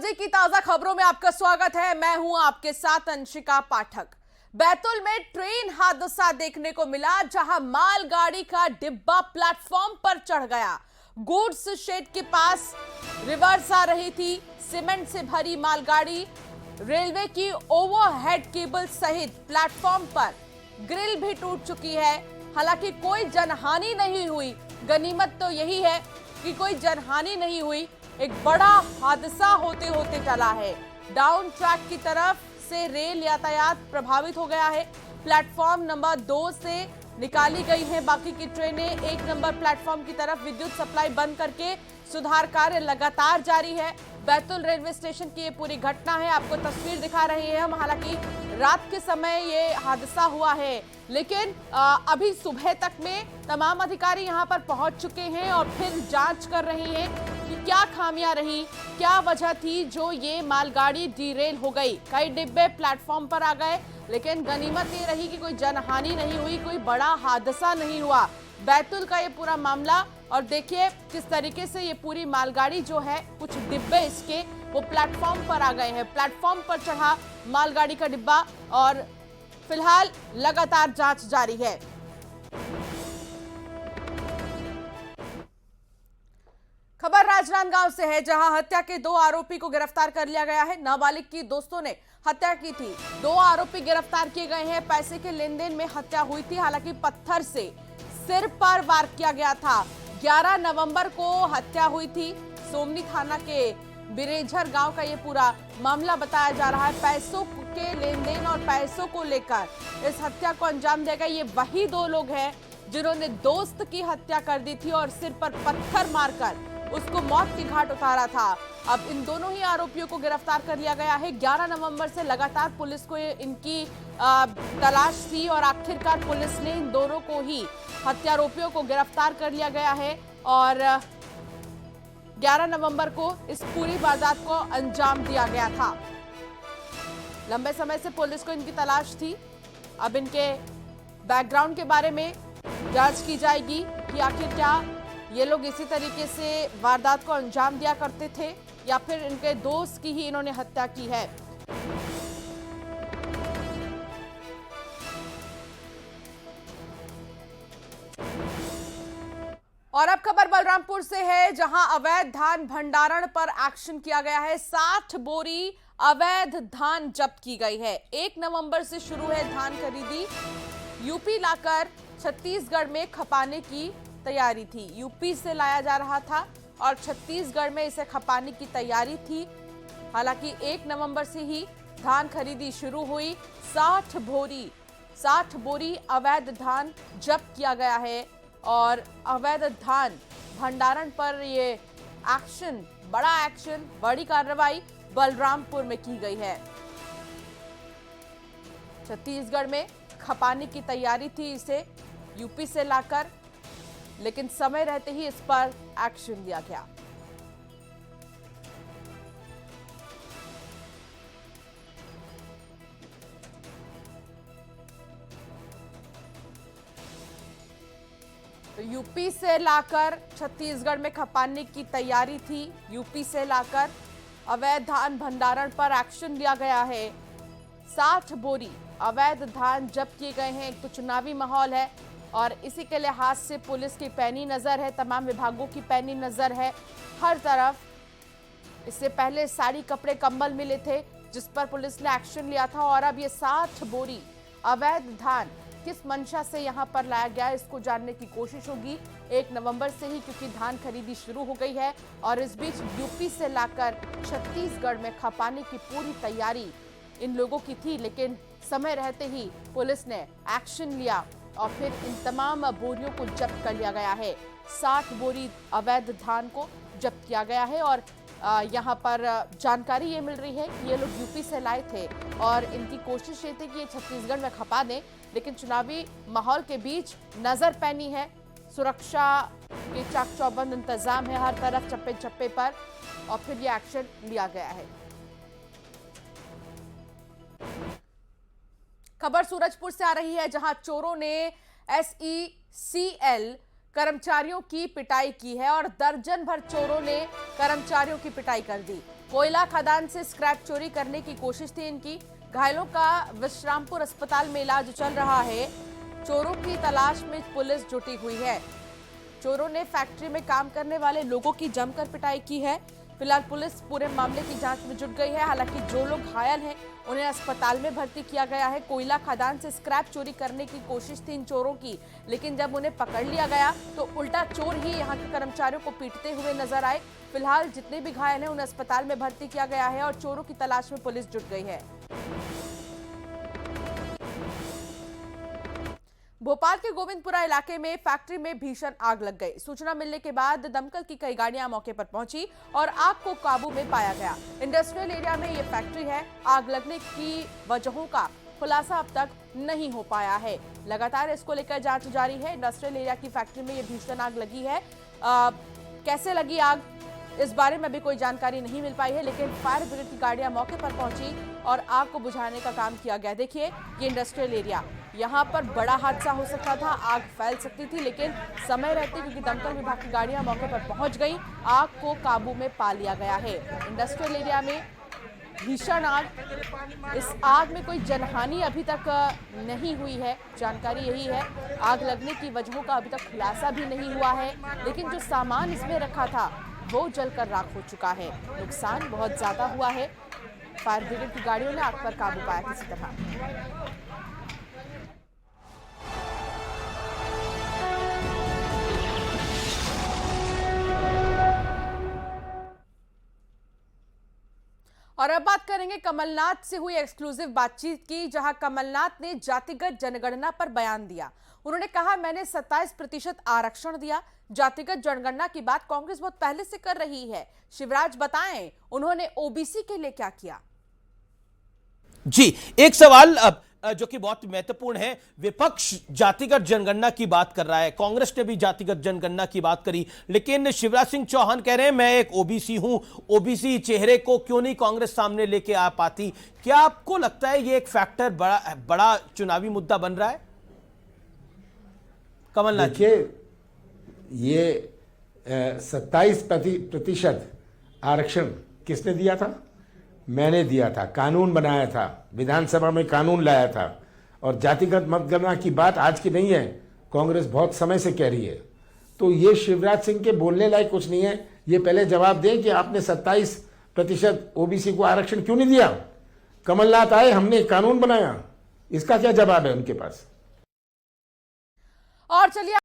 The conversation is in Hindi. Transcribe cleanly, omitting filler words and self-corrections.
बजे की ताजा खबरों में आपका स्वागत है। मैं हूं आपके साथ अंशिका पाठक। बैतूल में ट्रेन हादसा देखने को मिला, जहां मालगाड़ी का डिब्बा प्लेटफॉर्म पर चढ़ गया। गुड्स शेड के पास रिवर्स आ रही थी सीमेंट से भरी मालगाड़ी। रेलवे की ओवरहेड केबल सहित प्लेटफॉर्म पर ग्रिल भी टूट चुकी है। हालांकि कोई जनहानि नहीं हुई। गनीमत तो यही है कि कोई जनहानि नहीं हुई। एक बड़ा हादसा होते होते टला है। डाउन ट्रैक की तरफ से रेल यातायात प्रभावित हो गया है। प्लेटफॉर्म नंबर 2 से निकाली गई हैं बाकी की ट्रेनें। 1 नंबर प्लेटफॉर्म की तरफ विद्युत सप्लाई बंद करके सुधार कार्य लगातार जारी है। बैतूल रेलवे स्टेशन की ये पूरी घटना है, आपको तस्वीर दिखा रहे हैं हम। हालांकि रात के समय ये हादसा हुआ है, लेकिन अभी सुबह तक में तमाम अधिकारी यहां पर पहुंच चुके हैं और फिर जांच कर रहे हैं कि क्या खामियां रही, क्या वजह थी जो ये मालगाड़ी डीरेल हो गई। कई डिब्बे प्लेटफॉर्म पर आ गए, लेकिन गनीमत ये रही कि कोई जनहानि नहीं हुई, कोई बड़ा हादसा नहीं हुआ। बैतूल का ये पूरा मामला, और देखिए किस तरीके से ये पूरी मालगाड़ी जो है, कुछ डिब्बे इसके वो प्लेटफॉर्म पर आ गए हैं। प्लेटफॉर्म पर चढ़ा मालगाड़ी का डिब्बा और फिलहाल लगातार जांच जारी है। खबर राजनांदगांव से है, जहां हत्या के 2 आरोपी को गिरफ्तार कर लिया गया है। नाबालिग की दोस्तों ने हत्या की थी। 2 आरोपी गिरफ्तार किए गए हैं। पैसे के लेन देन में हत्या हुई थी। हालांकि पत्थर से सिर पर वार किया गया था। 11 नवंबर को हत्या हुई थी। सोमनी थाना के बिरेझर गांव का ये पूरा मामला बताया जा रहा है। पैसों के लेन देन और पैसों को लेकर इस हत्या को अंजाम दिया गया। ये वही 2 लोग हैं जिन्होंने दोस्त की हत्या कर दी थी और सिर पर पत्थर मारकर उसको मौत की घाट उतारा था। अब इन दोनों ही आरोपियों को गिरफ्तार कर लिया गया है। 11 नवंबर से लगातार पुलिस को इनकी तलाश थी और आखिरकार पुलिस ने इन दोनों को ही हत्यारोपियों को गिरफ्तार कर लिया गया है और 11 नवंबर को इस पूरी वारदात को अंजाम दिया गया था। लंबे समय से पुलिस को इनकी तलाश थी। अब इनके बैकग्राउंड के बारे में जांच की जाएगी कि आखिर क्या ये लोग इसी तरीके से वारदात को अंजाम दिया करते थे या फिर इनके दोस्त की ही इन्होंने हत्या की है। और अब खबर बलरामपुर से है, जहां अवैध धान भंडारण पर एक्शन किया गया है। 60 बोरी अवैध धान जब्त की गई है। 1 नवंबर से शुरू है धान खरीदी। यूपी लाकर छत्तीसगढ़ में खपाने की तैयारी थी। यूपी से लाया जा रहा था और छत्तीसगढ़ में इसे खपाने की तैयारी थी। हालांकि 1 नवंबर से ही धान खरीदी शुरू हुई। 60 बोरी अवैध धान जब्त किया गया है और अवैध धान भंडारण पर ये एक्शन, बड़ा एक्शन, बड़ी कार्रवाई बलरामपुर में की गई है। छत्तीसगढ़ में खपाने की तैयारी थी इसे यूपी से लाकर, लेकिन समय रहते ही इस पर एक्शन लिया गया। तो यूपी से लाकर छत्तीसगढ़ में खपाने की तैयारी थी। यूपी से लाकर अवैध धान भंडारण पर एक्शन लिया गया है। 60 बोरी अवैध धान जब्त किए गए हैं। एक तो चुनावी माहौल है और इसी के लिहाज से पुलिस की पैनी नजर है, तमाम विभागों की पैनी नजर है हर तरफ। इससे पहले साड़ी, कपड़े, कंबल मिले थे जिस पर पुलिस ने एक्शन लिया था और अब ये 60 बोरी अवैध धान किस मंशा से यहां पर लाया गया, इसको जानने की कोशिश होगी 1 नवंबर से ही, क्योंकि धान खरीदी शुरू हो गई है। और इस बीच यूपी से लाकर छत्तीसगढ़ में खपाने की पूरी तैयारी इन लोगों की थी, लेकिन समय रहते ही पुलिस ने एक्शन लिया और फिर इन तमाम बोरियों को जब्त कर लिया गया है। 60 बोरी अवैध धान को जब्त किया गया है और यहाँ पर जानकारी ये मिल रही है कि ये लोग यूपी से लाए थे और इनकी कोशिश ये थी कि ये छत्तीसगढ़ में खपा दें, लेकिन चुनावी माहौल के बीच नजर पैनी है। सुरक्षा के चाक चौबंद इंतजाम है हर तरफ, चप्पे चप्पे पर, और फिर ये एक्शन लिया गया है। खबर सूरजपुर से आ रही है, जहां चोरों ने SECL कर्मचारियों की पिटाई की है और दर्जन भर चोरों ने कर्मचारियों की पिटाई कर दी। कोयला खदान से स्क्रैप चोरी करने की कोशिश थी इनकी। घायलों का विश्रामपुर अस्पताल में इलाज चल रहा है। चोरों की तलाश में पुलिस जुटी हुई है। चोरों ने फैक्ट्री में काम करने वाले लोगों की जमकर पिटाई की है। फिलहाल पुलिस पूरे मामले की जांच में जुट गई है। हालांकि जो लोग घायल हैं उन्हें अस्पताल में भर्ती किया गया है। कोयला खदान से स्क्रैप चोरी करने की कोशिश थी इन चोरों की, लेकिन जब उन्हें पकड़ लिया गया तो उल्टा चोर ही यहां के कर्मचारियों को पीटते हुए नजर आए। फिलहाल जितने भी घायल हैं उन्हें अस्पताल में भर्ती किया गया है और चोरों की तलाश में पुलिस जुट गई है। भोपाल के गोविंदपुरा इलाके में फैक्ट्री में भीषण आग लग गई। सूचना मिलने के बाद दमकल की कई गाड़ियां मौके पर पहुंची और आग को काबू में पाया गया। इंडस्ट्रियल एरिया में यह फैक्ट्री है। आग लगने की वजहों का खुलासा अब तक नहीं हो पाया है। लगातार इसको लेकर जांच जारी है। इंडस्ट्रियल एरिया की फैक्ट्री में यह भीषण आग लगी है। कैसे लगी आग, इस बारे में भी कोई जानकारी नहीं मिल पाई है, लेकिन फायर ब्रिगेड की गाड़ियां मौके पर पहुंची और आग को बुझाने का काम किया गया। देखिए ये इंडस्ट्रियल एरिया, यहां पर बड़ा हादसा हो सकता था, आग फैल सकती थी, लेकिन समय रहते क्योंकि दमकल विभाग की गाड़ियां मौके पर पहुंच गई, आग को काबू में पा लिया गया है। इंडस्ट्रियल एरिया में भीषण आग। इस आग में कोई जनहानि अभी तक नहीं हुई है। जानकारी यही है, आग लगने की वजहों का अभी तक खुलासा भी नहीं हुआ है, लेकिन जो सामान इसमें रखा था वो जलकर राख हो चुका है। नुकसान बहुत ज्यादा हुआ है। फायर ब्रिगेड की गाड़ियों ने आग पर काबू पाया किसी तरह। और अब बात करेंगे कमलनाथ से हुई एक्सक्लूसिव बातचीत की, जहां कमलनाथ ने जातिगत जनगणना पर बयान दिया। उन्होंने कहा, मैंने 27% आरक्षण दिया। जातिगत जनगणना की बात कांग्रेस बहुत पहले से कर रही है। शिवराज बताएं उन्होंने ओबीसी के लिए क्या किया। जी, एक सवाल जो कि बहुत महत्वपूर्ण है। विपक्ष जातिगत जनगणना की बात कर रहा है, कांग्रेस ने भी जातिगत जनगणना की बात करी, लेकिन शिवराज सिंह चौहान कह रहे हैं मैं एक ओबीसी हूं। ओबीसी चेहरे को क्यों नहीं कांग्रेस सामने लेके आ पाती? क्या आपको लगता है ये एक फैक्टर बड़ा चुनावी मुद्दा बन रहा है? कमलनाथ, देखिए, ये 27% आरक्षण किसने दिया था? मैंने दिया था, कानून बनाया था, विधानसभा में कानून लाया था। और जातिगत मतगणना की बात आज की नहीं है, कांग्रेस बहुत समय से कह रही है। तो ये शिवराज सिंह के बोलने लायक कुछ नहीं है। ये पहले जवाब दें कि आपने 27% ओबीसी को आरक्षण क्यों नहीं दिया? कमलनाथ आए, हमने कानून बनाया, इसका क्या जवाब है उनके पास? और चलिए